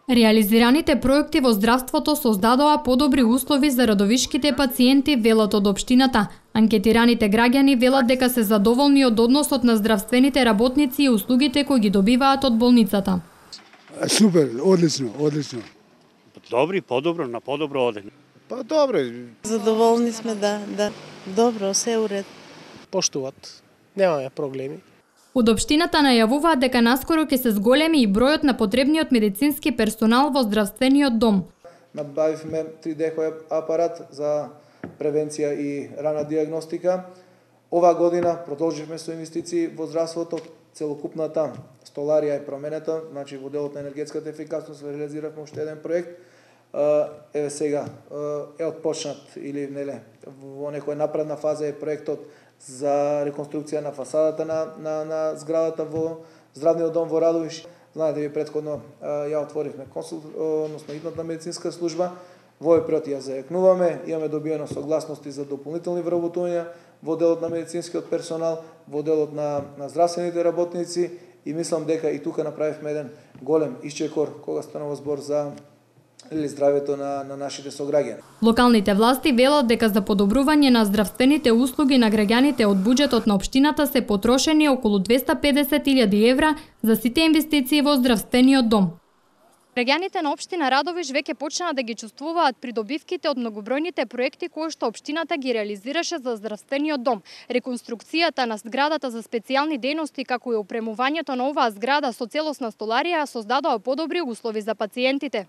Реализираните проекти во здравството создадоа подобри услови за радовишките пациенти, велат од општината. Анкетираните граѓани велат дека се задоволни од односот на здравствените работници и услугите кои ги добиваат од болницата. Супер, одлично, одлично. Добри, подобро, на подобро оде. Па добро. Задоволни сме, да. Добро, се уред. Поштуват. Немаме проблеми. Од општината најавуваат дека наскоро ќе се зголеми и бројот на потребниот медицински персонал во здравствениот дом. Набавивме 3D апарат за превенција и рана диагностика. Ова година продолживме со инвестиции во здравството. Целокупната столарија е променета, значи во делот на енергетската ефикасност реализиравме уште еден проект. Еве сега е отпочнат или неле во некоја напредна фаза е проектот за реконструкција на фасадата на зградата во здравниот дом во Радовиш. Знаете, ви претходно ја отворивме односно идната медицинска служба. Во овој период ја зајакнуваме, имаме добиено согласности за дополнителни вработувања во делот на медицинскиот персонал, во делот на здравствените работници и мислам дека и тука направивме еден голем исчекор кога станува збор за здравјето на нашите сограѓани. Локалните власти велат дека за подобрување на здравствените услуги на граѓаните од буџетот на општината се потрошени околу 250.000 евра за сите инвестиции во здравствениот дом. Граѓаните на општина Радовиш веќе почнаа да ги чувствуваат придобивките од многобројните проекти кои што општината ги реализираше за здравствениот дом. Реконструкцијата на зградата за специјални дејности како и опремувањето на оваа зграда со целосна столарија создадоа подобри услови за пациентите.